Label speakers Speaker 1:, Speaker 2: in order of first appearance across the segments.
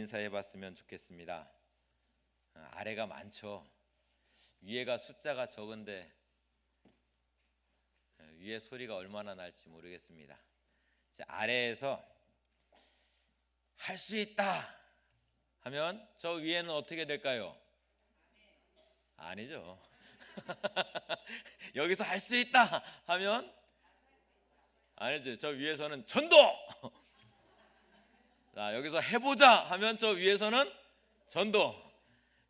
Speaker 1: 인사해 봤으면 좋겠습니다. 아래가 많죠. 위에가 숫자가 적은데 위에 소리가 얼마나 날지 모르겠습니다. 아래에서 할 수 있다 하면 저 위에는 어떻게 될까요? 아니죠. 여기서 할 수 있다 하면 아니죠. 저 위에서는 전도. 자, 여기서 해보자 하면 저 위에서는 전도.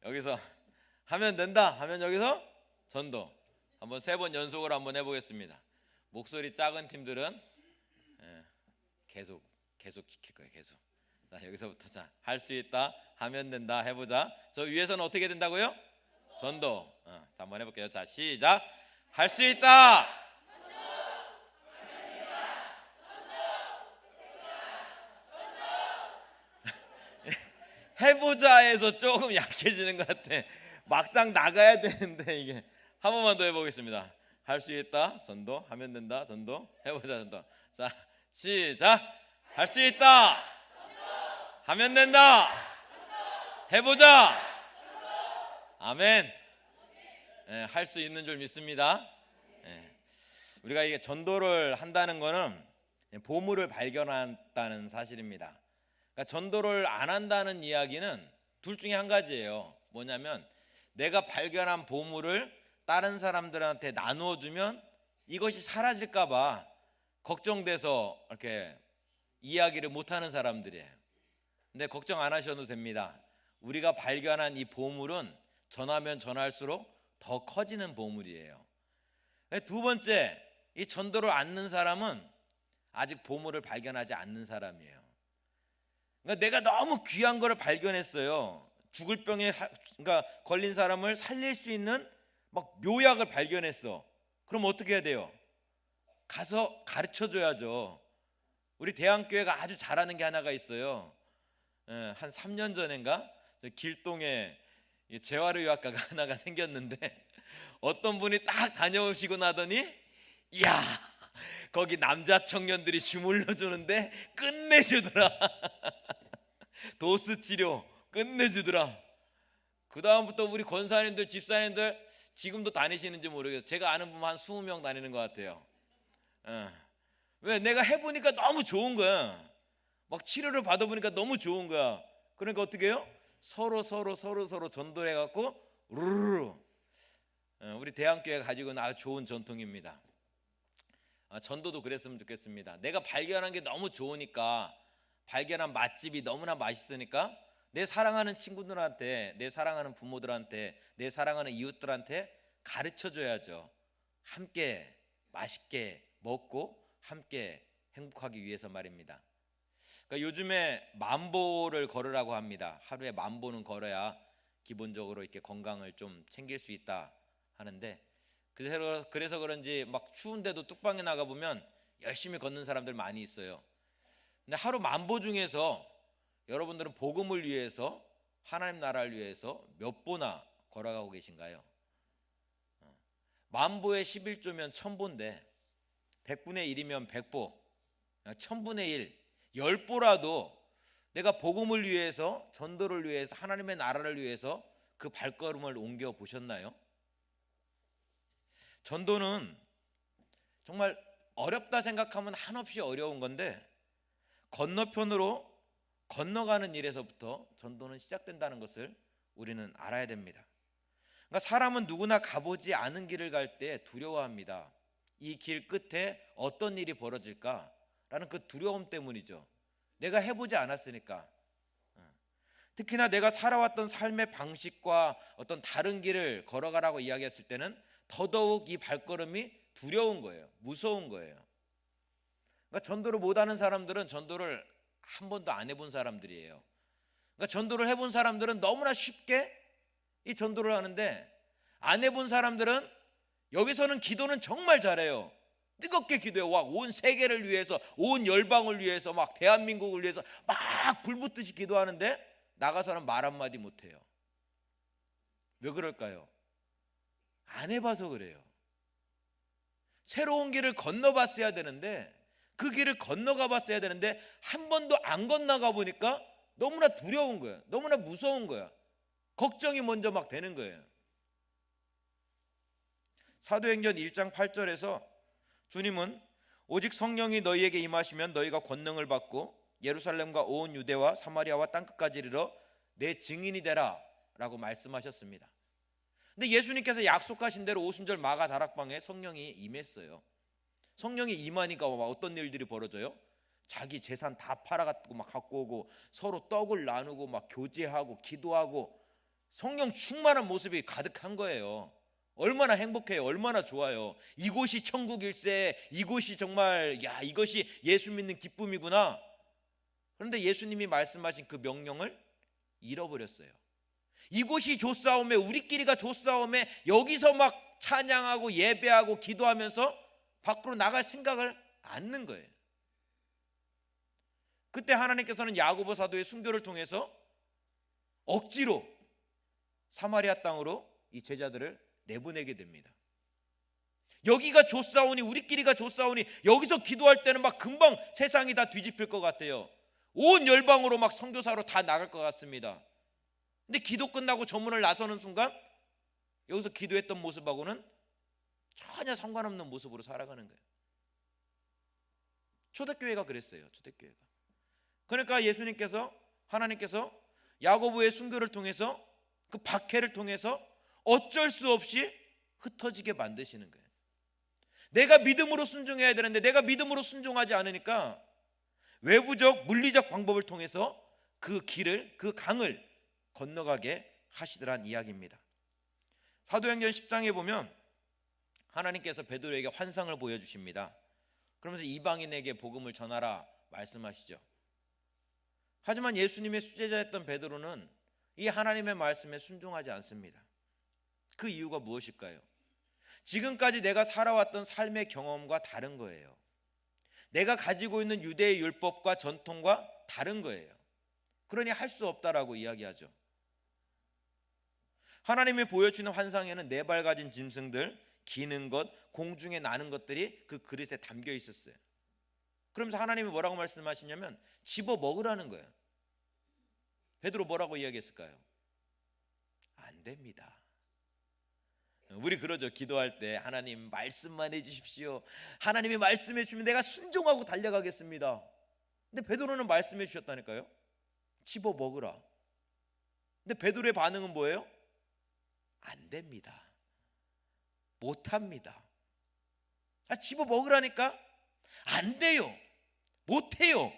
Speaker 1: 여기서 하면 된다 하면 여기서 전도. 한번 3번 연속으로 한번 해보겠습니다. 목소리 작은 팀들은 계속 시킬 거예요. 계속. 자, 여기서부터 자, 할 수 있다 하면 된다 해보자. 저 위에서는 어떻게 된다고요? 전도. 자, 한번 해볼게요. 자, 시작. 할 수 있다. 해보자에서 조금 약해지는 것 같아. 막상 나가야 되는데 이게. 한 번만 더 해보겠습니다. 할 수 있다 전도. 하면 된다 전도. 해보자 전도. 자, 시작. 할 수 있다 하면 된다 해보자. 아멘. 할 수 있는 줄 믿습니다. 우리가 이게 전도를 한다는 거는 보물을 발견한다는 사실입니다. 그러니까 전도를 안 한다는 이야기는 둘 중에 한 가지예요. 뭐냐면 내가 발견한 보물을 다른 사람들한테 나누어 주면 이것이 사라질까 봐 걱정돼서 이렇게 이야기를 못 하는 사람들이에요. 근데 걱정 안 하셔도 됩니다. 우리가 발견한 이 보물은 전하면 전할수록 더 커지는 보물이에요. 두 번째, 이 전도를 않는 사람은 아직 보물을 발견하지 않는 사람이에요. 그러니까 내가 너무 귀한 거를 발견했어요. 죽을 병에 그러니까 걸린 사람을 살릴 수 있는 막 묘약을 발견했어. 그럼 어떻게 해야 돼요? 가서 가르쳐 줘야죠. 우리 대한교회가 아주 잘하는 게 하나가 있어요. 한 3년 전인가 길동에 재활의학과가 하나가 생겼는데 어떤 분이 딱 다녀오시고 나더니 이야, 거기 남자 청년들이 주물러 주는데 끝내주더라. 도수 치료 끝내주더라. 그 다음부터 우리 권사님들 집사님들 지금도 다니시는지 모르겠어요. 제가 아는 분 한 20명 다니는 것 같아요. 왜? 내가 해보니까 너무 좋은 거야. 막 치료를 받아보니까 너무 좋은 거야. 그러니까 어떻게 해요? 서로 전도해갖고 우르르. 우리 대한교회가 가지고 있는 아주 좋은 전통입니다. 전도도 그랬으면 좋겠습니다. 내가 발견한 게 너무 좋으니까, 발견한 맛집이 너무나 맛있으니까 내 사랑하는 친구들한테, 내 사랑하는 부모들한테, 내 사랑하는 이웃들한테 가르쳐줘야죠. 함께 맛있게 먹고 함께 행복하기 위해서 말입니다. 그러니까 요즘에 만보를 걸으라고 합니다. 하루에 만보는 걸어야 기본적으로 이렇게 건강을 좀 챙길 수 있다 하는데, 그래서 그런지 막 추운데도 뚝방에 나가 보면 열심히 걷는 사람들 많이 있어요. 근데 하루 만보 중에서 여러분들은 복음을 위해서, 하나님 나라를 위해서 몇 보나 걸어가고 계신가요? 만보에 11조면 1000보인데 100분의 1이면 100보, 1000분의 1, 10보라도 내가 복음을 위해서, 전도를 위해서, 하나님의 나라를 위해서 그 발걸음을 옮겨 보셨나요? 전도는 정말 어렵다 생각하면 한없이 어려운 건데, 건너편으로 건너가는 일에서부터 전도는 시작된다는 것을 우리는 알아야 됩니다. 그러니까 사람은 누구나 가보지 않은 길을 갈 때 두려워합니다. 이 길 끝에 어떤 일이 벌어질까라는 그 두려움 때문이죠. 내가 해보지 않았으니까. 특히나 내가 살아왔던 삶의 방식과 어떤 다른 길을 걸어가라고 이야기했을 때는 더더욱 이 발걸음이 두려운 거예요. 무서운 거예요. 그러니까 전도를 못하는 사람들은 전도를 한 번도 안 해본 사람들이에요. 그러니까 전도를 해본 사람들은 너무나 쉽게 이 전도를 하는데, 안 해본 사람들은 여기서는 기도는 정말 잘해요. 뜨겁게 기도해요. 온 세계를 위해서, 온 열방을 위해서, 막 대한민국을 위해서 막 불붙듯이 기도하는데 나가서는 말 한마디 못해요. 왜 그럴까요? 안 해봐서 그래요. 새로운 길을 건너봤어야 되는데, 그 길을 건너가 봤어야 되는데 한 번도 안 건너가 보니까 너무나 두려운 거야. 너무나 무서운 거야. 걱정이 먼저 막 되는 거예요. 사도행전 1장 8절에서 주님은 오직 성령이 너희에게 임하시면 너희가 권능을 받고 예루살렘과 온 유대와 사마리아와 땅끝까지 이르러 내 증인이 되라 라고 말씀하셨습니다. 근데 예수님께서 약속하신 대로 오순절 마가 다락방에 성령이 임했어요. 성령이 임하니까 어떤 일들이 벌어져요? 자기 재산 다 팔아갖고 막 갖고 오고 서로 떡을 나누고 막 교제하고 기도하고 성령 충만한 모습이 가득한 거예요. 얼마나 행복해요. 얼마나 좋아요. 이곳이 천국일세. 이곳이 정말 이것이 예수 믿는 기쁨이구나. 그런데 예수님이 말씀하신 그 명령을 잃어버렸어요. 이곳이 좋사오매, 우리끼리가 좋사오매, 여기서 막 찬양하고 예배하고 기도하면서 밖으로 나갈 생각을 않는 거예요. 그때 하나님께서는 야고보 사도의 순교를 통해서 억지로 사마리아 땅으로 이 제자들을 내보내게 됩니다. 여기가 좋사오니, 우리끼리가 좋사오니, 여기서 기도할 때는 막 금방 세상이 다 뒤집힐 것 같아요. 온 열방으로 막 선교사로 다 나갈 것 같습니다. 근데 기도 끝나고 전문을 나서는 순간 여기서 기도했던 모습하고는 전혀 상관없는 모습으로 살아가는 거예요. 초대교회가 그랬어요. 초대교회가. 그러니까 하나님께서 야고보의 순교를 통해서 그 박해를 통해서 어쩔 수 없이 흩어지게 만드시는 거예요. 내가 믿음으로 순종해야 되는데 내가 믿음으로 순종하지 않으니까 외부적 물리적 방법을 통해서 그 길을, 그 강을 건너가게 하시더란 이야기입니다. 사도행전 10장에 보면 하나님께서 베드로에게 환상을 보여주십니다. 그러면서 이방인에게 복음을 전하라 말씀하시죠. 하지만 예수님의 수제자였던 베드로는 이 하나님의 말씀에 순종하지 않습니다. 그 이유가 무엇일까요? 지금까지 내가 살아왔던 삶의 경험과 다른 거예요. 내가 가지고 있는 유대의 율법과 전통과 다른 거예요. 그러니 할 수 없다라고 이야기하죠. 하나님이 보여주는 환상에는 4발 가진 짐승들, 기는 것, 공중에 나는 것들이 그 그릇에 담겨 있었어요. 그러면서 하나님이 뭐라고 말씀하시냐면 집어 먹으라는 거예요. 베드로 뭐라고 이야기했을까요? 안 됩니다. 우리 그러죠. 기도할 때 하나님 말씀만 해주십시오. 하나님이 말씀해 주면 내가 순종하고 달려가겠습니다. 근데 베드로는 말씀해 주셨다니까요. 집어 먹으라. 근데 베드로의 반응은 뭐예요? 안 됩니다. 못합니다. 집어 먹으라니까 안 돼요. 못해요.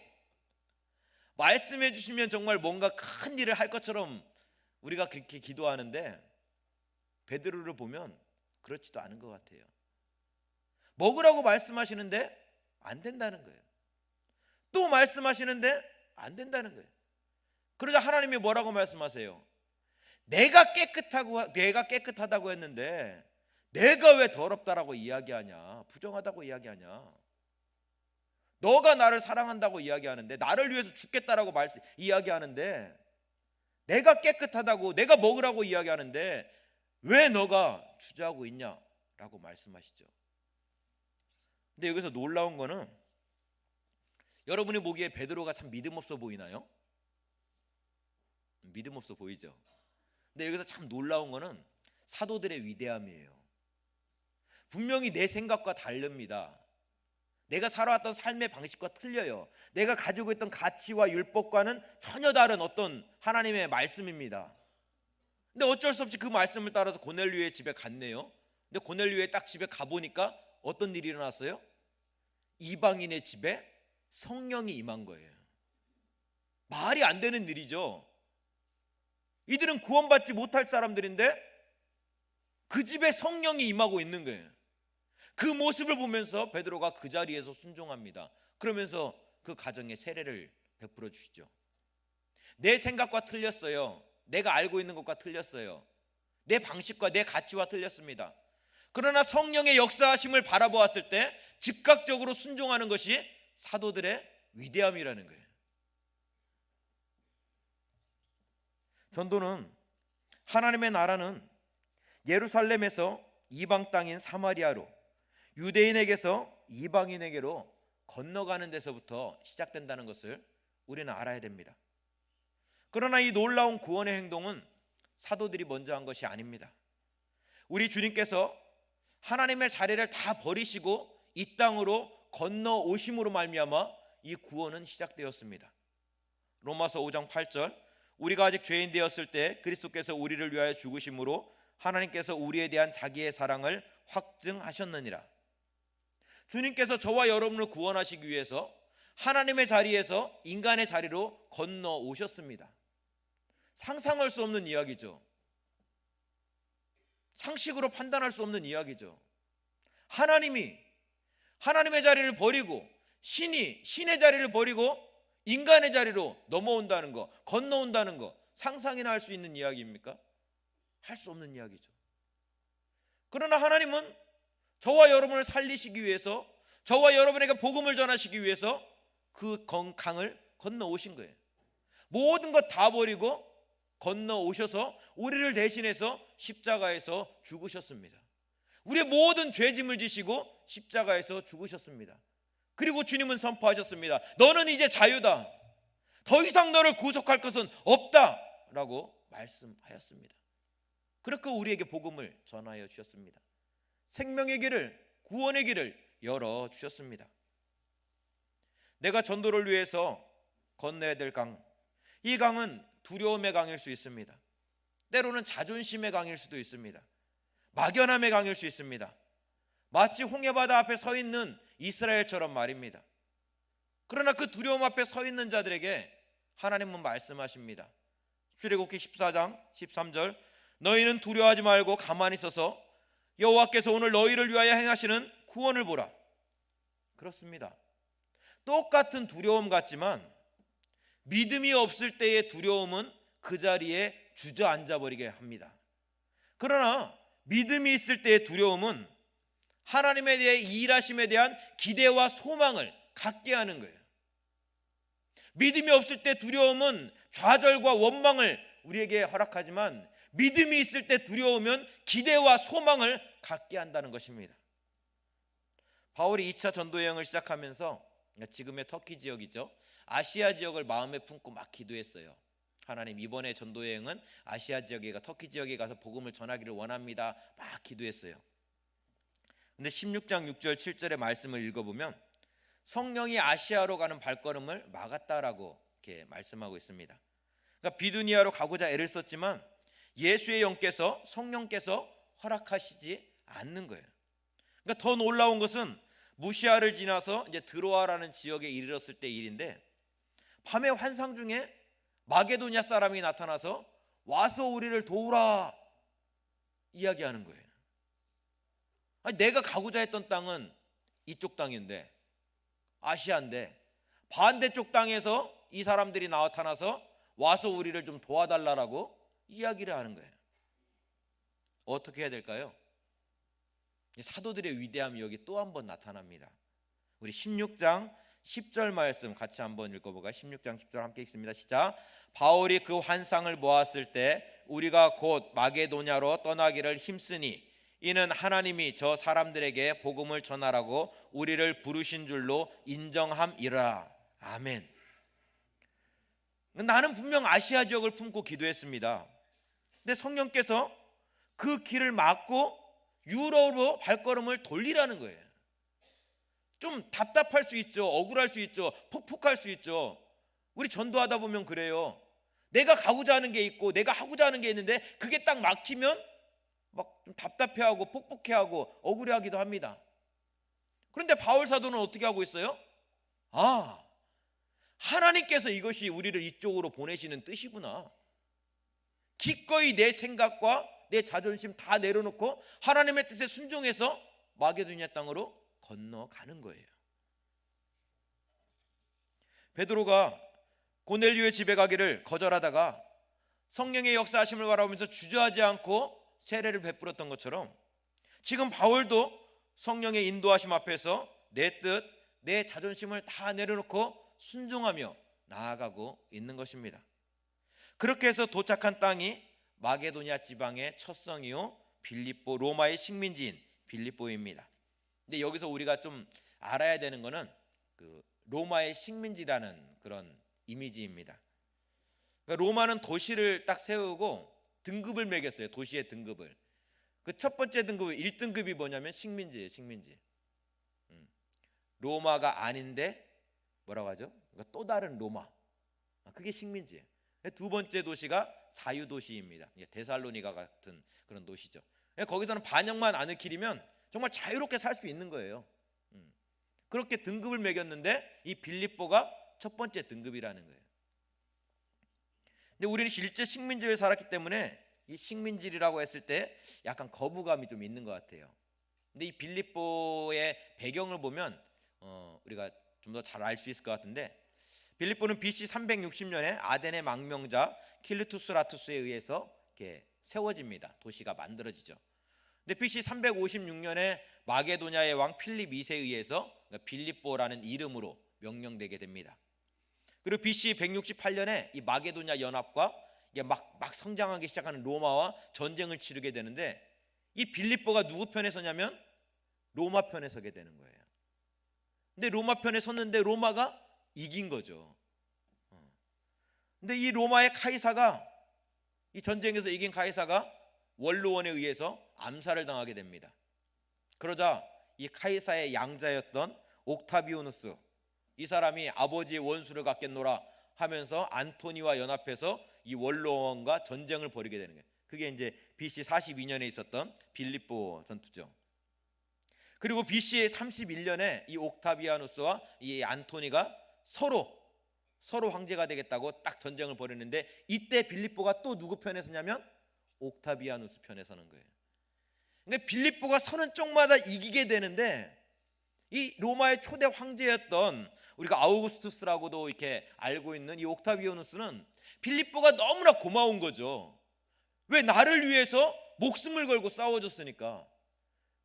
Speaker 1: 말씀해 주시면 정말 뭔가 큰 일을 할 것처럼 우리가 그렇게 기도하는데 베드로를 보면 그렇지도 않은 것 같아요. 먹으라고 말씀하시는데 안 된다는 거예요. 또 말씀하시는데 안 된다는 거예요. 그러자 하나님이 뭐라고 말씀하세요? 내가 깨끗하다고 했는데 내가 왜 더럽다라고 이야기하냐? 부정하다고 이야기하냐? 너가 나를 사랑한다고 이야기하는데, 나를 위해서 죽겠다라고 이야기하는데, 내가 깨끗하다고, 내가 먹으라고 이야기하는데 왜 너가 주저하고 있냐라고 말씀하시죠. 근데 여기서 놀라운 거는, 여러분이 보기에 베드로가 참 믿음 없어 보이나요? 믿음 없어 보이죠. 근데 여기서 참 놀라운 거는 사도들의 위대함이에요. 분명히 내 생각과 다릅니다. 내가 살아왔던 삶의 방식과 틀려요. 내가 가지고 있던 가치와 율법과는 전혀 다른 어떤 하나님의 말씀입니다. 근데 어쩔 수 없이 그 말씀을 따라서 고넬료의 집에 갔네요. 근데 고넬료의 딱 집에 가보니까 어떤 일이 일어났어요? 이방인의 집에 성령이 임한 거예요. 말이 안 되는 일이죠. 이들은 구원받지 못할 사람들인데 그 집에 성령이 임하고 있는 거예요. 그 모습을 보면서 베드로가 그 자리에서 순종합니다. 그러면서 그 가정에 세례를 베풀어 주시죠. 내 생각과 틀렸어요. 내가 알고 있는 것과 틀렸어요. 내 방식과 내 가치와 틀렸습니다. 그러나 성령의 역사하심을 바라보았을 때 즉각적으로 순종하는 것이 사도들의 위대함이라는 거예요. 전도는, 하나님의 나라는 예루살렘에서 이방 땅인 사마리아로, 유대인에게서 이방인에게로 건너가는 데서부터 시작된다는 것을 우리는 알아야 됩니다. 그러나 이 놀라운 구원의 행동은 사도들이 먼저 한 것이 아닙니다. 우리 주님께서 하나님의 자리를 다 버리시고 이 땅으로 건너오심으로 말미암아 이 구원은 시작되었습니다. 로마서 5장 8절, 우리가 아직 죄인 되었을 때 그리스도께서 우리를 위하여 죽으심으로 하나님께서 우리에 대한 자기의 사랑을 확증하셨느니라. 주님께서 저와 여러분을 구원하시기 위해서 하나님의 자리에서 인간의 자리로 건너오셨습니다. 상상할 수 없는 이야기죠. 상식으로 판단할 수 없는 이야기죠. 하나님이 하나님의 자리를 버리고 신이 신의 자리를 버리고 인간의 자리로 넘어온다는 거, 건너온다는 거 상상이나 할 수 있는 이야기입니까? 할 수 없는 이야기죠. 그러나 하나님은 저와 여러분을 살리시기 위해서, 저와 여러분에게 복음을 전하시기 위해서 그 강을 건너오신 거예요. 모든 것 다 버리고 건너오셔서 우리를 대신해서 십자가에서 죽으셨습니다. 우리의 모든 죄짐을 지시고 십자가에서 죽으셨습니다. 그리고 주님은 선포하셨습니다. 너는 이제 자유다. 더 이상 너를 구속할 것은 없다 라고 말씀하였습니다. 그렇게 우리에게 복음을 전하여 주셨습니다. 생명의 길을, 구원의 길을 열어주셨습니다. 내가 전도를 위해서 건너야 될 강, 이 강은 두려움의 강일 수 있습니다. 때로는 자존심의 강일 수도 있습니다. 막연함의 강일 수 있습니다. 마치 홍해바다 앞에 서 있는 이스라엘처럼 말입니다. 그러나 그 두려움 앞에 서 있는 자들에게 하나님은 말씀하십니다. 출애굽기 14장 13절, 너희는 두려워하지 말고 가만히 있어서 여호와께서 오늘 너희를 위하여 행하시는 구원을 보라. 그렇습니다. 똑같은 두려움 같지만 믿음이 없을 때의 두려움은 그 자리에 주저앉아 버리게 합니다. 그러나 믿음이 있을 때의 두려움은 하나님에 대해 일하심에 대한 기대와 소망을 갖게 하는 거예요. 믿음이 없을 때 두려움은 좌절과 원망을 우리에게 허락하지만 믿음이 있을 때 두려우면 기대와 소망을 갖게 한다는 것입니다. 바울이 2차 전도 여행을 시작하면서 지금의 터키 지역이죠, 아시아 지역을 마음에 품고 막 기도했어요. 하나님, 이번에 전도 여행은 아시아 지역에 터키 지역에 가서 복음을 전하기를 원합니다. 막 기도했어요. 근데 16장 6절 7절의 말씀을 읽어보면 성령이 아시아로 가는 발걸음을 막았다라고 이렇게 말씀하고 있습니다. 그러니까 비두니아로 가고자 애를 썼지만 예수의 영께서, 성령께서 허락하시지 않는 거예요. 그러니까 더 놀라운 것은 무시아를 지나서 이제 드로아라는 지역에 이르렀을 때 일인데, 밤의 환상 중에 마게도냐 사람이 나타나서 와서 우리를 도우라 이야기하는 거예요. 아니, 내가 가고자 했던 땅은 이쪽 땅인데, 아시아인데, 반대쪽 땅에서 이 사람들이 나타나서 와서 우리를 좀 도와달라라고 이야기를 하는 거예요. 어떻게 해야 될까요? 사도들의 위대함이 여기 또 한 번 나타납니다. 우리 16장 10절 말씀 같이 한번 읽어볼까요? 16장 10절 함께 읽습니다. 시작. 바울이 그 환상을 보았을 때 우리가 곧 마게도냐로 떠나기를 힘쓰니 이는 하나님이 저 사람들에게 복음을 전하라고 우리를 부르신 줄로 인정함이라. 아멘. 나는 분명 아시아 지역을 품고 기도했습니다. 근데 성령께서 그 길을 막고 유럽으로 발걸음을 돌리라는 거예요. 좀 답답할 수 있죠. 억울할 수 있죠. 폭폭할 수 있죠. 우리 전도하다 보면 그래요. 내가 가고자 하는 게 있고 내가 하고자 하는 게 있는데 그게 딱 막히면 막 좀 답답해하고 폭폭해하고 억울해하기도 합니다. 그런데 바울 사도는 어떻게 하고 있어요? 아, 하나님께서 이것이 우리를 이쪽으로 보내시는 뜻이구나. 기꺼이 내 생각과 내 자존심 다 내려놓고 하나님의 뜻에 순종해서 마게도냐 땅으로 건너가는 거예요. 베드로가 고넬료의 집에 가기를 거절하다가 성령의 역사하심을 바라보면서 주저하지 않고 세례를 베풀었던 것처럼 지금 바울도 성령의 인도하심 앞에서 내 뜻, 내 자존심을 다 내려놓고 순종하며 나아가고 있는 것입니다. 그렇게 해서 도착한 땅이 마게도냐 지방의 첫 성이요 빌립보, 로마의 식민지인 빌립보입니다. 근데 여기서 우리가 좀 알아야 되는 것은 그 로마의 식민지라는 그런 이미지입니다. 그러니까 로마는 도시를 딱 세우고 등급을 매겼어요. 도시의 등급을. 그 첫 번째 등급 1등급이 뭐냐면 식민지예요. 식민지. 로마가 아닌데 뭐라고 하죠? 그러니까 또 다른 로마. 그게 식민지예요. 두 번째 도시가 자유도시입니다. 데살로니가 같은 그런 도시죠. 거기서는 반역만 안 일으키면 정말 자유롭게 살 수 있는 거예요. 그렇게 등급을 매겼는데 이 빌립보가 첫 번째 등급이라는 거예요. 근데 우리는 실제 식민지에 살았기 때문에 이 식민지라고 했을 때 약간 거부감이 좀 있는 것 같아요. 근데 이 빌립보의 배경을 보면 우리가 좀 더 잘 알 수 있을 것 같은데, 빌립보는 BC 360년에 아덴의 망명자 킬루투스라투스에 의해서 이렇게 세워집니다. 도시가 만들어지죠. 근데 BC 356년에 마게도냐의 왕 필립 2세에 의해서 빌립보라는 이름으로 명명되게 됩니다. 그리고 BC 168년에 이 마게도냐 연합과 이게 막 성장하기 시작하는 로마와 전쟁을 치르게 되는데, 이 빌립보가 누구 편에 서냐면 로마 편에 서게 되는 거예요. 근데 로마 편에 섰는데 로마가 이긴 거죠. 근데 이 로마의 카이사가, 이 전쟁에서 이긴 카이사가 원로원에 의해서 암살을 당하게 됩니다. 그러자 이 카이사의 양자였던 옥타비오누스, 이 사람이 아버지의 원수를 갚겠노라 하면서 안토니와 연합해서 이 원로원과 전쟁을 벌이게 되는 거예요. 그게 이제 BC 42년에 있었던 빌립보 전투죠. 그리고 BC 31년에 이 옥타비아누스와 이 안토니가 서로 황제가 되겠다고 딱 전쟁을 벌였는데, 이때 빌립보가 또 누구 편에 서냐면 옥타비아누스 편에 서는 거예요. 근데 빌립보가 서는 쪽마다 이기게 되는데, 이 로마의 초대 황제였던 우리가 아우구스투스라고도 이렇게 알고 있는 이 옥타비아누스는 빌립보가 너무나 고마운 거죠. 왜? 나를 위해서 목숨을 걸고 싸워줬으니까.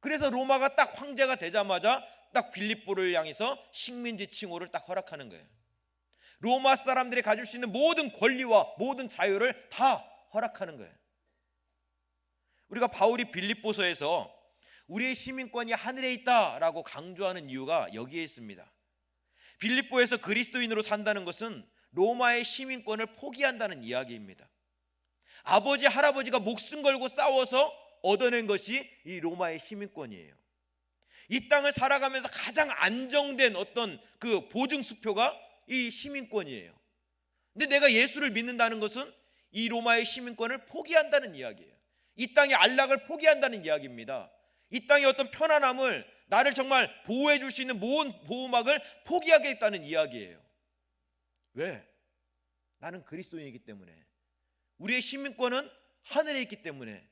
Speaker 1: 그래서 로마가 딱 황제가 되자마자 딱 빌립보를 향해서 식민지 칭호를 딱 허락하는 거예요. 로마 사람들이 가질 수 있는 모든 권리와 모든 자유를 다 허락하는 거예요. 우리가 바울이 빌립보서에서 우리의 시민권이 하늘에 있다라고 강조하는 이유가 여기에 있습니다. 빌립보에서 그리스도인으로 산다는 것은 로마의 시민권을 포기한다는 이야기입니다. 아버지 할아버지가 목숨 걸고 싸워서 얻어낸 것이 이 로마의 시민권이에요. 이 땅을 살아가면서 가장 안정된 어떤 그 보증 수표가 이 시민권이에요. 근데 내가 예수를 믿는다는 것은 이 로마의 시민권을 포기한다는 이야기예요. 이 땅의 안락을 포기한다는 이야기입니다. 이 땅의 어떤 편안함을, 나를 정말 보호해 줄 수 있는 모든 보호막을 포기하겠다는 이야기예요. 왜? 나는 그리스도인이기 때문에. 우리의 시민권은 하늘에 있기 때문에.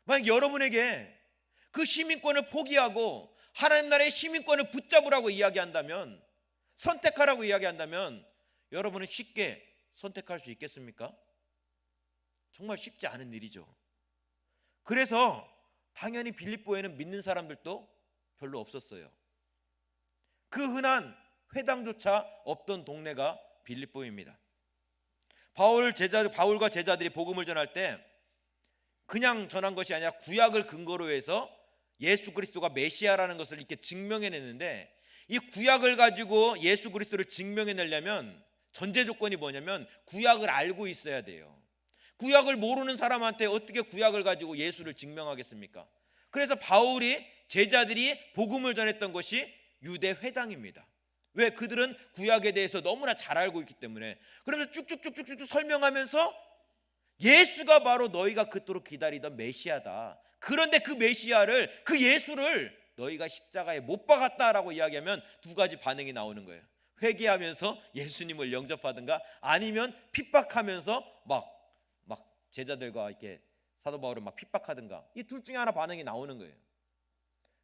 Speaker 1: 만약 여러분에게 그 시민권을 포기하고 하나님 나라의 시민권을 붙잡으라고 이야기한다면, 선택하라고 이야기한다면, 여러분은 쉽게 선택할 수 있겠습니까? 정말 쉽지 않은 일이죠. 그래서 당연히 빌립보에는 믿는 사람들도 별로 없었어요. 그 흔한 회당조차 없던 동네가 빌립보입니다. 바울과 제자들이 복음을 전할 때 그냥 전한 것이 아니라 구약을 근거로 해서 예수 그리스도가 메시아라는 것을 이렇게 증명해냈는데, 이 구약을 가지고 예수 그리스도를 증명해내려면 전제 조건이 뭐냐면 구약을 알고 있어야 돼요. 구약을 모르는 사람한테 어떻게 구약을 가지고 예수를 증명하겠습니까? 그래서 바울이, 제자들이 복음을 전했던 것이 유대 회당입니다. 왜? 그들은 구약에 대해서 너무나 잘 알고 있기 때문에. 그러면서 쭉쭉쭉쭉 설명하면서 예수가 바로 너희가 그토록 기다리던 메시아다. 그런데 그 메시아를, 그 예수를 너희가 십자가에 못 박았다라고 이야기하면 두 가지 반응이 나오는 거예요. 회개하면서 예수님을 영접하든가, 아니면 핍박하면서 막 제자들과 이렇게 사도 바울을 막 핍박하든가, 이 둘 중에 하나 반응이 나오는 거예요.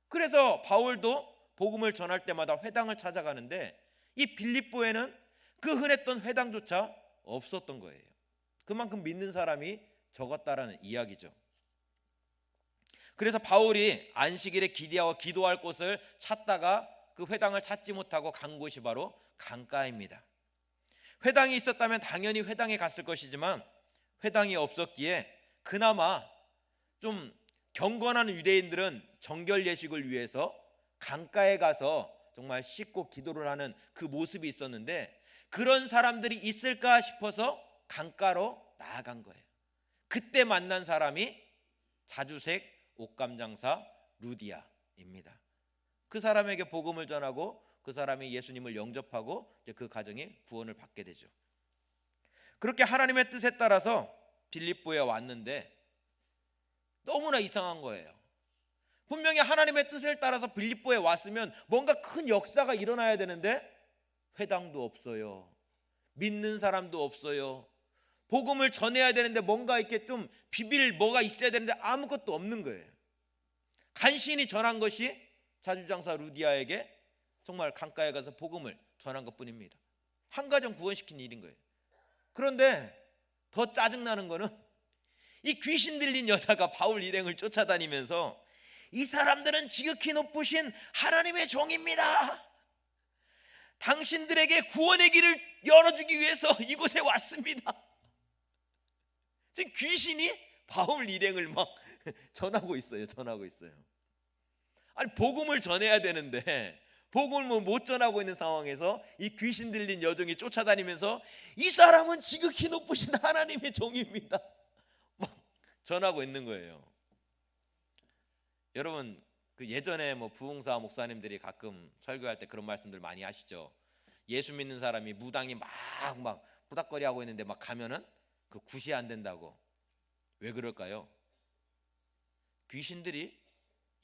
Speaker 1: 그래서 바울도 복음을 전할 때마다 회당을 찾아가는데, 이 빌립보에는 그 흔했던 회당조차 없었던 거예요. 그만큼 믿는 사람이 적었다라는 이야기죠. 그래서 바울이 안식일에 기도할 곳을 찾다가 그 회당을 찾지 못하고 간 곳이 바로 강가입니다. 회당이 있었다면 당연히 회당에 갔을 것이지만 회당이 없었기에 그나마 좀 경건한 유대인들은 정결 예식을 위해서 강가에 가서 정말 씻고 기도를 하는 그 모습이 있었는데, 그런 사람들이 있을까 싶어서 강가로 나아간 거예요. 그때 만난 사람이 자주색 옷감장사 루디아입니다. 그 사람에게 복음을 전하고 그 사람이 예수님을 영접하고 이제 그 가정이 구원을 받게 되죠. 그렇게 하나님의 뜻에 따라서 빌립보에 왔는데 너무나 이상한 거예요. 분명히 하나님의 뜻을 따라서 빌립보에 왔으면 뭔가 큰 역사가 일어나야 되는데 회당도 없어요. 믿는 사람도 없어요. 복음을 전해야 되는데 뭔가 이렇게 좀 비빌 뭐가 있어야 되는데 아무것도 없는 거예요. 간신히 전한 것이 자주장사 루디아에게 정말 강가에 가서 복음을 전한 것뿐입니다. 한 가정 구원시킨 일인 거예요. 그런데 더 짜증나는 거는 이 귀신 들린 여자가 바울 일행을 쫓아다니면서 이 사람들은 지극히 높으신 하나님의 종입니다. 당신들에게 구원의 길을 열어주기 위해서 이곳에 왔습니다. 지금 귀신이 바울 일행을 막 전하고 있어요. 아니 복음을 전해야 되는데 복음을 못 전하고 있는 상황에서 이 귀신 들린 여종이 쫓아다니면서 이 사람은 지극히 높으신 하나님의 종입니다. 막 전하고 있는 거예요. 여러분 그 예전에 뭐 부흥사 목사님들이 가끔 설교할 때 그런 말씀들 많이 하시죠. 예수 믿는 사람이 무당이 막 부닥거리 하고 있는데 막 가면은 그 굿이 안 된다고. 왜 그럴까요? 귀신들이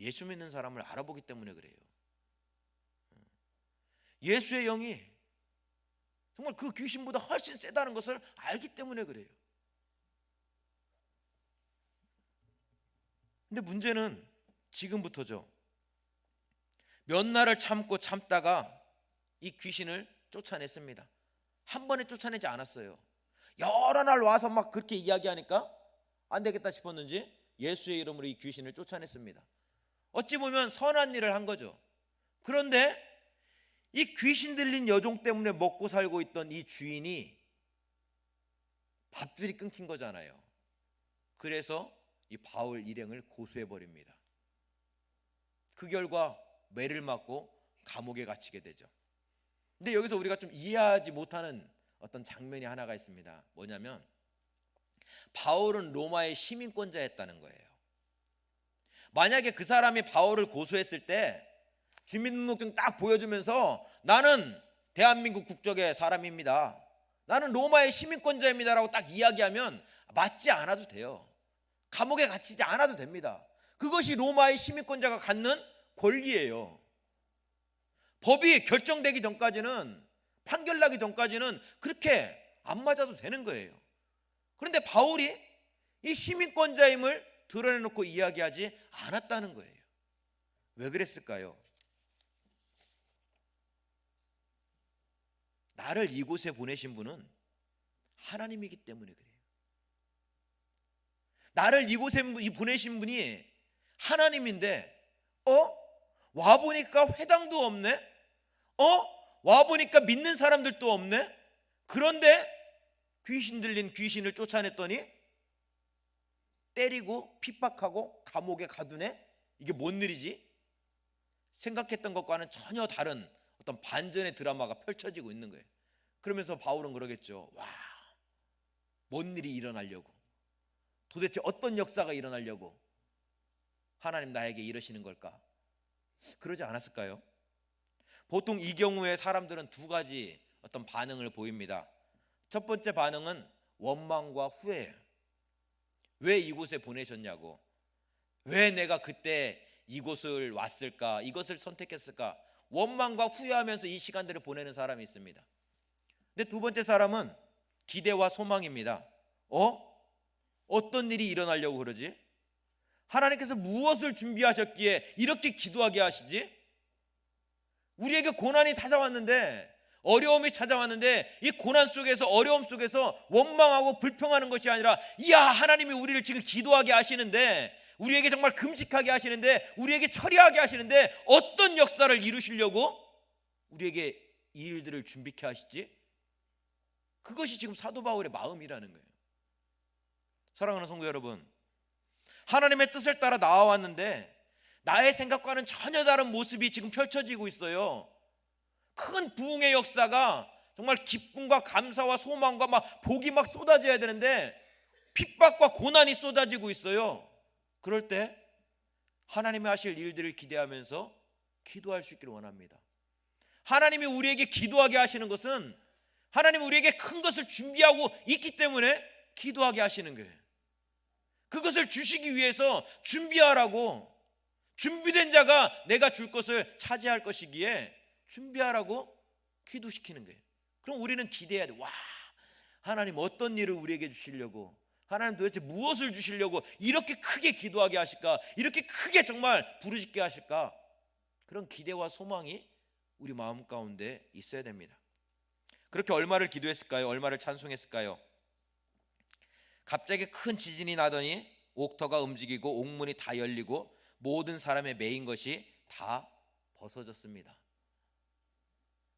Speaker 1: 예수 믿는 사람을 알아보기 때문에 그래요. 예수의 영이 정말 그 귀신보다 훨씬 세다는 것을 알기 때문에 그래요. 근데 문제는 지금부터죠. 몇 날을 참다가 이 귀신을 쫓아냈습니다. 한 번에 쫓아내지 않았어요. 여러 날 와서 막 그렇게 이야기하니까 안 되겠다 싶었는지 예수의 이름으로 이 귀신을 쫓아냈습니다. 어찌 보면 선한 일을 한 거죠. 그런데 이 귀신 들린 여종 때문에 먹고 살고 있던 이 주인이 밥줄이 끊긴 거잖아요. 그래서 이 바울 일행을 고소해 버립니다. 그 결과 매를 맞고 감옥에 갇히게 되죠. 근데 여기서 우리가 좀 이해하지 못하는 어떤 장면이 하나가 있습니다. 뭐냐면 바울은 로마의 시민권자였다는 거예요. 만약에 그 사람이 바울을 고소했을 때 주민등록증 딱 보여주면서 나는 대한민국 국적의 사람입니다, 나는 로마의 시민권자입니다 라고 딱 이야기하면 맞지 않아도 돼요. 감옥에 갇히지 않아도 됩니다. 그것이 로마의 시민권자가 갖는 권리예요. 법이 결정되기 전까지는, 판결 나기 전까지는 그렇게 안 맞아도 되는 거예요. 그런데 바울이 이 시민권자임을 드러내놓고 이야기하지 않았다는 거예요. 왜 그랬을까요? 나를 이곳에 보내신 분은 하나님이기 때문에 그래요. 나를 이곳에 보내신 분이 하나님인데 와보니까 회당도 없네? 와보니까 믿는 사람들도 없네? 그런데 귀신 들린 귀신을 쫓아냈더니 때리고 핍박하고 감옥에 가두네? 이게 뭔 일이지? 생각했던 것과는 전혀 다른 어떤 반전의 드라마가 펼쳐지고 있는 거예요. 그러면서 바울은 그러겠죠. 와, 뭔 일이 일어나려고, 도대체 어떤 역사가 일어나려고 하나님 나에게 이러시는 걸까? 그러지 않았을까요? 보통 이 경우에 사람들은 두 가지 어떤 반응을 보입니다. 첫 번째 반응은 원망과 후회예요. 왜 이곳에 보내셨냐고, 왜 내가 그때 이곳을 왔을까, 이것을 선택했을까, 원망과 후회하면서 이 시간들을 보내는 사람이 있습니다. 근데 두 번째 사람은 기대와 소망입니다. 어떤 일이 일어나려고 그러지? 하나님께서 무엇을 준비하셨기에 이렇게 기도하게 하시지? 우리에게 고난이 찾아왔는데, 어려움이 찾아왔는데 이 고난 속에서, 어려움 속에서 원망하고 불평하는 것이 아니라, 이야, 하나님이 우리를 지금 기도하게 하시는데, 우리에게 정말 금식하게 하시는데, 우리에게 처리하게 하시는데 어떤 역사를 이루시려고 우리에게 이 일들을 준비케 하시지? 그것이 지금 사도 바울의 마음이라는 거예요. 사랑하는 성도 여러분, 하나님의 뜻을 따라 나와왔는데 나의 생각과는 전혀 다른 모습이 지금 펼쳐지고 있어요. 큰 부흥의 역사가 정말 기쁨과 감사와 소망과 막 복이 막 쏟아져야 되는데 핍박과 고난이 쏟아지고 있어요. 그럴 때 하나님이 하실 일들을 기대하면서 기도할 수 있기를 원합니다. 하나님이 우리에게 기도하게 하시는 것은 하나님이 우리에게 큰 것을 준비하고 있기 때문에 기도하게 하시는 거예요. 그것을 주시기 위해서 준비하라고, 준비된 자가 내가 줄 것을 차지할 것이기에 준비하라고 기도시키는 거예요. 그럼 우리는 기대해야 돼. 와, 하나님 어떤 일을 우리에게 주시려고, 하나님 도대체 무엇을 주시려고 이렇게 크게 기도하게 하실까, 이렇게 크게 정말 부르짖게 하실까. 그런 기대와 소망이 우리 마음 가운데 있어야 됩니다. 그렇게 얼마를 기도했을까요? 얼마를 찬송했을까요? 갑자기 큰 지진이 나더니 옥터가 움직이고 옥문이 다 열리고 모든 사람의 매인 것이 다 벗어졌습니다.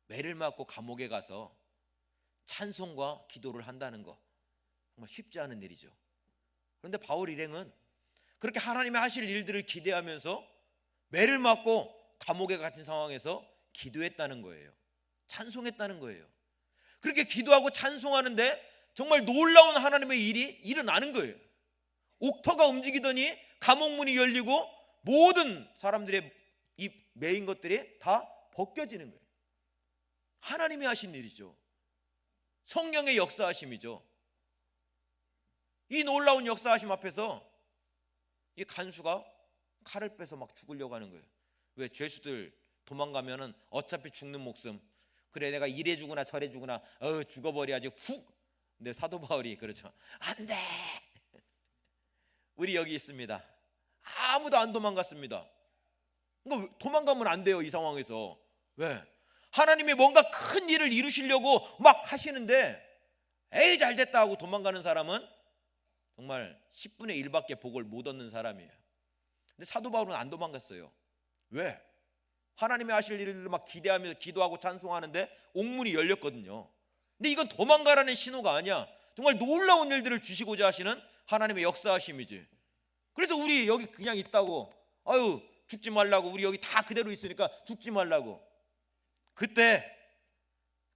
Speaker 1: 매를 맞고 감옥에 가서 찬송과 기도를 한다는 거 정말 쉽지 않은 일이죠. 그런데 바울 일행은 그렇게 하나님이 하실 일들을 기대하면서 매를 맞고 감옥에 갇힌 상황에서 기도했다는 거예요. 찬송했다는 거예요. 그렇게 기도하고 찬송하는데 정말 놀라운 하나님의 일이 일어나는 거예요. 옥터가 움직이더니 감옥문이 열리고 모든 사람들의 이 매인 것들이 다 벗겨지는 거예요. 하나님이 하신 일이죠. 성령의 역사하심이죠. 이 놀라운 역사하심 앞에서 이 간수가 칼을 빼서 막 죽으려고 하는 거예요. 왜? 죄수들 도망가면은 어차피 죽는 목숨, 그래 내가 이래 주구나 저래 주구나 죽어버려야지 훅. 근데 사도 바울이 그렇죠. 안 돼. 우리 여기 있습니다. 아무도 안 도망갔습니다. 그러니까 도망가면 안 돼요. 이 상황에서. 왜? 하나님이 뭔가 큰 일을 이루시려고 막 하시는데 에이 잘됐다 하고 도망가는 사람은 정말 10분의 1밖에 복을 못 얻는 사람이에요. 근데 사도 바울은 안 도망갔어요. 왜? 하나님이 하실 일을 막 기대하면서 기도하고 찬송하는데 옥문이 열렸거든요. 근데 이건 도망가라는 신호가 아니야. 정말 놀라운 일들을 주시고자 하시는 하나님의 역사하심이지. 그래서 우리 여기 그냥 있다고 아유 죽지 말라고, 우리 여기 다 그대로 있으니까 죽지 말라고. 그때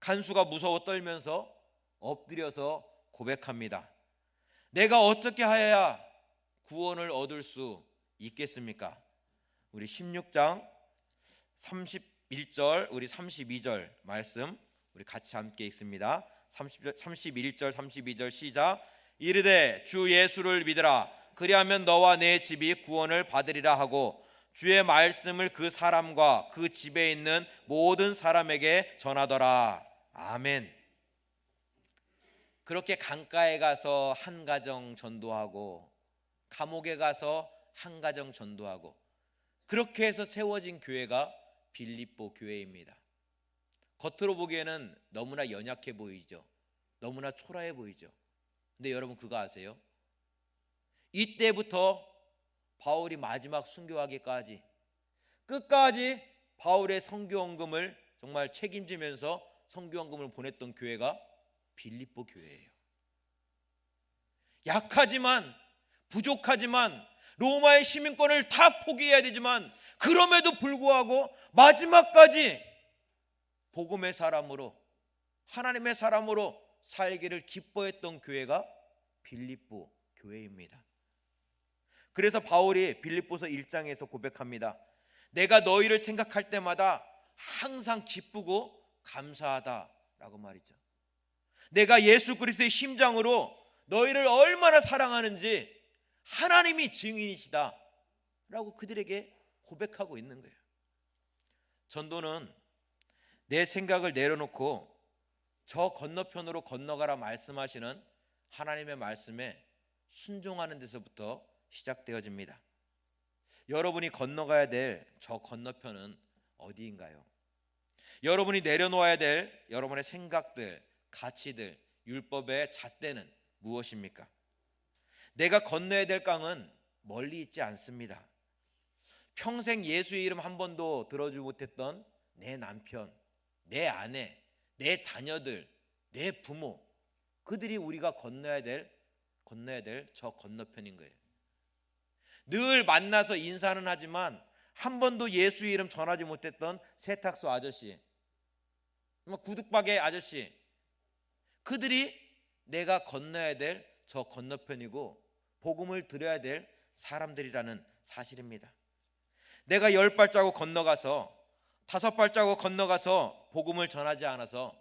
Speaker 1: 간수가 무서워 떨면서 엎드려서 고백합니다. 내가 어떻게 하여야 구원을 얻을 수 있겠습니까? 우리 16장 31절 우리 32절 말씀 우리 같이 함께 읽습니다. 31절 32절 시작. 이르되 주 예수를 믿으라. 그리하면 너와 내 집이 구원을 받으리라 하고 주의 말씀을 그 사람과 그 집에 있는 모든 사람에게 전하더라. 아멘. 그렇게 강가에 가서 한 가정 전도하고 감옥에 가서 한 가정 전도하고 그렇게 해서 세워진 교회가 빌립보 교회입니다. 겉으로 보기에는 너무나 연약해 보이죠. 너무나 초라해 보이죠. 근데 여러분 그거 아세요? 이때부터 바울이 마지막 순교하기까지 끝까지 바울의 선교원금을 정말 책임지면서 선교원금을 보냈던 교회가 빌립보 교회예요. 약하지만 부족하지만 로마의 시민권을 다 포기해야 되지만 그럼에도 불구하고 마지막까지 복음의 사람으로 하나님의 사람으로 살기를 기뻐했던 교회가 빌립보 교회입니다. 그래서 바울이 빌립보서 1장에서 고백합니다. 내가 너희를 생각할 때마다 항상 기쁘고 감사하다라고 말이죠. 내가 예수 그리스도의 심장으로 너희를 얼마나 사랑하는지 하나님이 증인이시다 라고 그들에게 고백하고 있는 거예요. 전도는 내 생각을 내려놓고 저 건너편으로 건너가라 말씀하시는 하나님의 말씀에 순종하는 데서부터 시작되어집니다. 여러분이 건너가야 될 저 건너편은 어디인가요? 여러분이 내려놓아야 될 여러분의 생각들, 가치들, 율법의 잣대는 무엇입니까? 내가 건너야 될 강은 멀리 있지 않습니다. 평생 예수의 이름 한 번도 들어주지 못했던 내 남편, 내 아내, 내 자녀들, 내 부모, 그들이 우리가 건너야 될 저 건너편인 거예요. 늘 만나서 인사는 하지만 한 번도 예수의 이름 전하지 못했던 세탁소 아저씨, 구두바게 아저씨, 그들이 내가 건너야 될 저 건너편이고 복음을 들어야 될 사람들이라는 사실입니다. 내가 10발자국 건너가서 5발자국 건너가서 복음을 전하지 않아서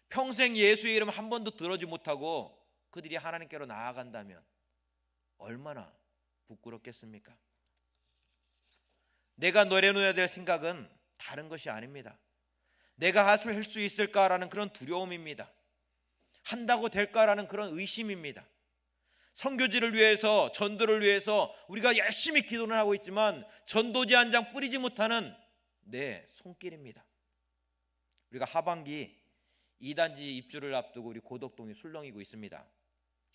Speaker 1: 평생 예수의 이름 한 번도 들어지 못하고 그들이 하나님께로 나아간다면 얼마나 부끄럽겠습니까? 내가 내려놓아야 될 생각은 다른 것이 아닙니다. 내가 할 수 있을까라는 그런 두려움입니다. 한다고 될까라는 그런 의심입니다. 선교지를 위해서, 전도를 위해서 우리가 열심히 기도를 하고 있지만 전도지 한 장 뿌리지 못하는 내 손길입니다. 우리가 하반기 2단지 입주를 앞두고 우리 고덕동이 술렁이고 있습니다.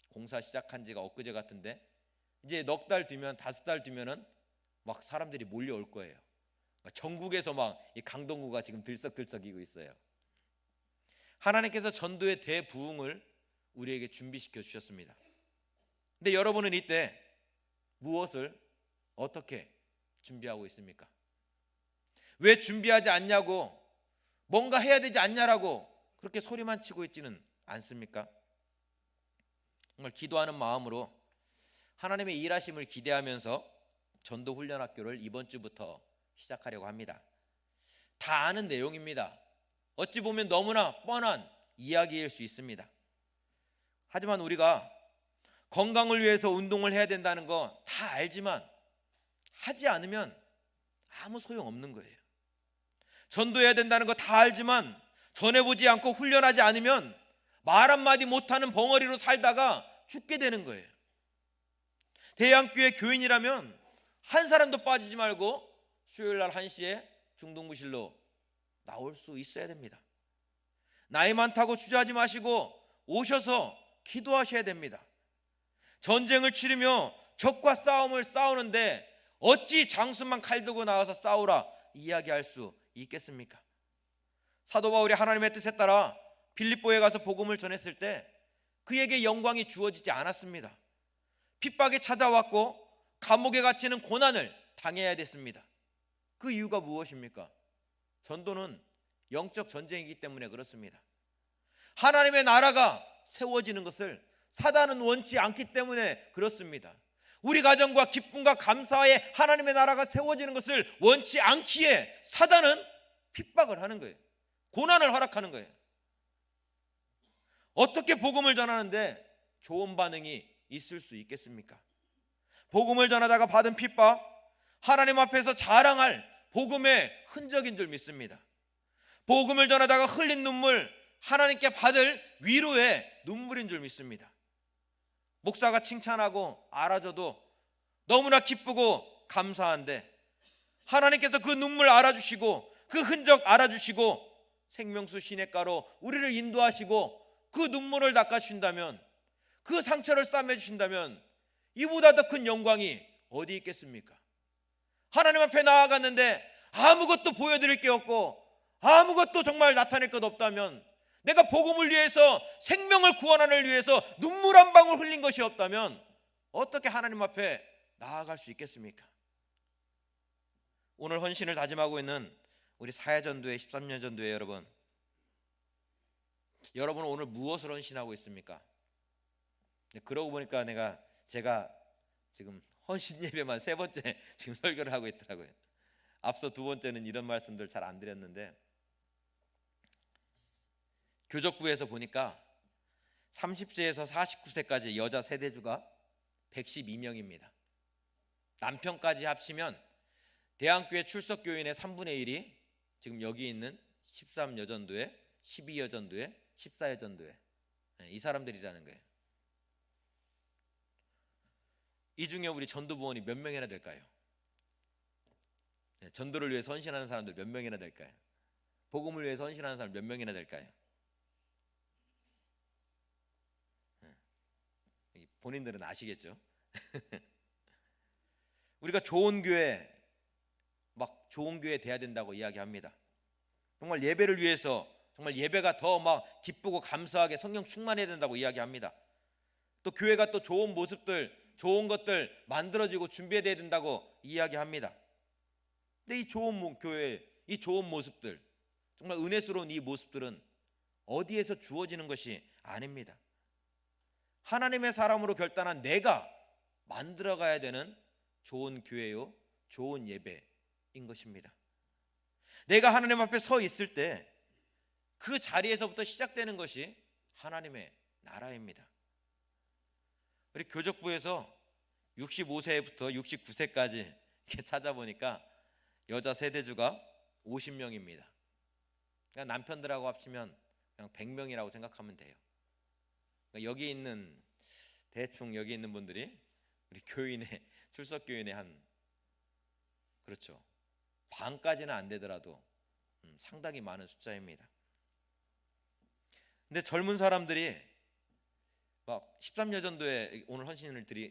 Speaker 1: 공사 시작한 지가 엊그제 같은데 이제 넉 달 뒤면, 5달 뒤면은 막 사람들이 몰려올 거예요. 전국에서 막 이 강동구가 지금 들썩들썩이고 있어요. 하나님께서 전도의 대부흥을 우리에게 준비시켜 주셨습니다. 근데 여러분은 이때 무엇을 어떻게 준비하고 있습니까? 왜 준비하지 않냐고, 뭔가 해야 되지 않냐라고 그렇게 소리만 치고 있지는 않습니까? 정말 기도하는 마음으로 하나님의 일하심을 기대하면서 전도훈련학교를 이번 주부터 시작하려고 합니다. 다 아는 내용입니다. 어찌 보면 너무나 뻔한 이야기일 수 있습니다. 하지만 우리가 건강을 위해서 운동을 해야 된다는 거 다 알지만 하지 않으면 아무 소용없는 거예요. 전도해야 된다는 거 다 알지만 전해보지 않고 훈련하지 않으면 말 한마디 못하는 벙어리로 살다가 죽게 되는 거예요. 대양교회 교인이라면 한 사람도 빠지지 말고 수요일날 1시에 중등부실로 나올 수 있어야 됩니다. 나이 많다고 주저하지 마시고 오셔서 기도하셔야 됩니다. 전쟁을 치르며 적과 싸움을 싸우는데 어찌 장수만 칼 들고 나와서 싸우라 이야기할 수 있겠습니까? 사도 바울이 하나님의 뜻에 따라 빌립보에 가서 복음을 전했을 때 그에게 영광이 주어지지 않았습니다. 핍박에 찾아왔고 감옥에 갇히는 고난을 당해야 됐습니다. 그 이유가 무엇입니까? 전도는 영적 전쟁이기 때문에 그렇습니다. 하나님의 나라가 세워지는 것을 사단은 원치 않기 때문에 그렇습니다. 우리 가정과 기쁨과 감사에 하나님의 나라가 세워지는 것을 원치 않기에 사단은 핍박을 하는 거예요. 고난을 허락하는 거예요. 어떻게 복음을 전하는데 좋은 반응이 있을 수 있겠습니까? 복음을 전하다가 받은 핍박, 하나님 앞에서 자랑할 복음의 흔적인 줄 믿습니다. 복음을 전하다가 흘린 눈물, 하나님께 받을 위로의 눈물인 줄 믿습니다. 목사가 칭찬하고 알아줘도 너무나 기쁘고 감사한데 하나님께서 그 눈물 알아주시고 그 흔적 알아주시고 생명수 시냇가로 우리를 인도하시고 그 눈물을 닦아주신다면, 그 상처를 싸매주신다면 이보다 더 큰 영광이 어디 있겠습니까? 하나님 앞에 나아갔는데 아무것도 보여드릴 게 없고 아무것도 정말 나타낼 것 없다면, 내가 복음을 위해서, 생명을 구원하는 위해서 눈물 한 방울 흘린 것이 없다면 어떻게 하나님 앞에 나아갈 수 있겠습니까? 오늘 헌신을 다짐하고 있는 우리 사야전도회 13년 전도회 여러분, 여러분은 오늘 무엇을 헌신하고 있습니까? 그러고 보니까 제가 지금 헌신 예배만 3번째 지금 설교를 하고 있더라고요. 앞서 2번째는 이런 말씀들 잘 안 드렸는데, 교적부에서 보니까 30세에서 49세까지 여자 세대주가 112명입니다. 남편까지 합치면 대한교회 출석교인의 3분의 1이 지금 여기 있는 13여전도회, 12여전도회, 14여전도회, 이 사람들이라는 거예요. 이 중에 우리 전도부원이 몇 명이나 될까요? 전도를 위해서 헌신하는 사람들 몇 명이나 될까요? 복음을 위해서 헌신하는 사람 몇 명이나 될까요? 본인들은 아시겠죠? 우리가 좋은 교회, 막 좋은 교회 돼야 된다고 이야기합니다. 정말 예배를 위해서, 정말 예배가 더 막 기쁘고 감사하게 성령 충만해야 된다고 이야기합니다. 또 교회가 또 좋은 모습들, 좋은 것들 만들어지고 준비해야 된다고 이야기합니다. 근데 이 좋은 교회, 이 좋은 모습들 정말 은혜스러운 이 모습들은 어디에서 주어지는 것이 아닙니다. 하나님의 사람으로 결단한 내가 만들어가야 되는 좋은 교회요, 좋은 예배인 것입니다. 내가 하나님 앞에 서 있을 때 그 자리에서부터 시작되는 것이 하나님의 나라입니다. 우리 교족부에서 65세부터 69세까지 이렇게 찾아보니까 여자 세대주가 50명입니다. 그러니까 남편들하고 합치면 그냥 100명이라고 생각하면 돼요. 그러니까 여기 있는 대충 여기 있는 분들이 우리 교인의 출석 교인의 한 그렇죠 반까지는 안 되더라도 상당히 많은 숫자입니다. 근데 젊은 사람들이 막 13여전도에 오늘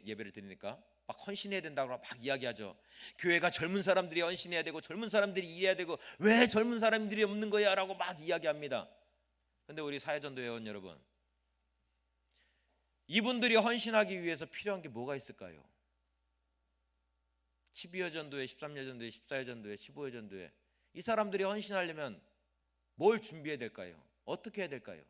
Speaker 1: 예배를 드리니까 막 헌신해야 된다고 막 이야기하죠. 교회가 젊은 사람들이 헌신해야 되고 젊은 사람들이 일해야 되고 왜 젊은 사람들이 없는 거야 라고 막 이야기합니다. 근데 우리 사회전도 회원 여러분, 이분들이 헌신하기 위해서 필요한 게 뭐가 있을까요? 12여 전도회, 13여 전도회, 14여 전도회, 15여 전도회 이 사람들이 헌신하려면 뭘 준비해야 될까요? 어떻게 해야 될까요?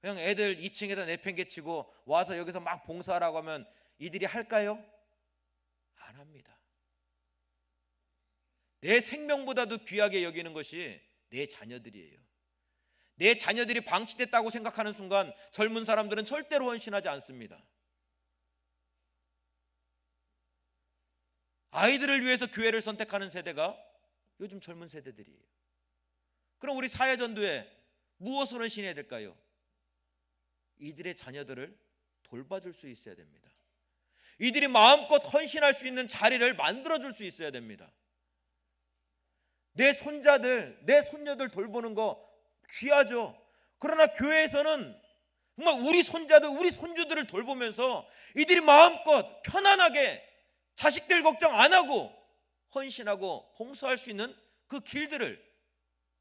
Speaker 1: 그냥 애들 2층에다 내팽개치고 와서 여기서 막 봉사하라고 하면 이들이 할까요? 안 합니다. 내 생명보다도 귀하게 여기는 것이 내 자녀들이에요. 내 자녀들이 방치됐다고 생각하는 순간 젊은 사람들은 절대로 헌신하지 않습니다. 아이들을 위해서 교회를 선택하는 세대가 요즘 젊은 세대들이에요. 그럼 우리 사회전도에 무엇을 헌신해야 될까요? 이들의 자녀들을 돌봐줄 수 있어야 됩니다. 이들이 마음껏 헌신할 수 있는 자리를 만들어줄 수 있어야 됩니다. 내 손자들, 내 손녀들 돌보는 거 귀하죠. 그러나 교회에서는 정말 우리 손자들, 우리 손주들을 돌보면서 이들이 마음껏 편안하게 자식들 걱정 안 하고 헌신하고 봉사할 수 있는 그 길들을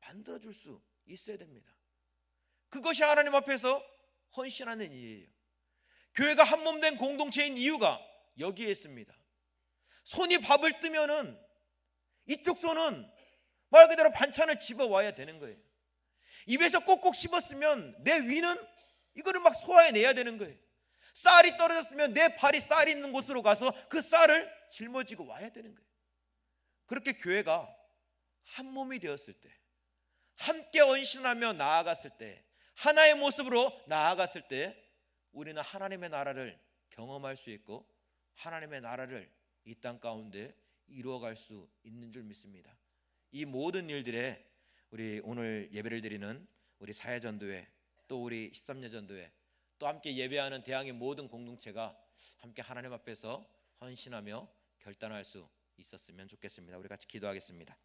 Speaker 1: 만들어줄 수 있어야 됩니다. 그것이 하나님 앞에서 헌신하는 일이에요. 교회가 한 몸 된 공동체인 이유가 여기에 있습니다. 손이 밥을 뜨면은 이쪽 손은 말 그대로 반찬을 집어와야 되는 거예요. 입에서 꼭꼭 씹었으면 내 위는 이거를 막 소화해내야 되는 거예요. 쌀이 떨어졌으면 내 발이 쌀이 있는 곳으로 가서 그 쌀을 짊어지고 와야 되는 거예요. 그렇게 교회가 한 몸이 되었을 때, 함께 헌신하며 나아갔을 때, 하나의 모습으로 나아갔을 때 우리는 하나님의 나라를 경험할 수 있고 하나님의 나라를 이 땅 가운데 이루어갈 수 있는 줄 믿습니다. 이 모든 일들에 우리 오늘 예배를 드리는 우리 사회전도회, 또 우리 13년 전도회, 또 함께 예배하는 대항의 모든 공동체가 함께 하나님 앞에서 헌신하며 결단할 수 있었으면 좋겠습니다. 우리 같이 기도하겠습니다.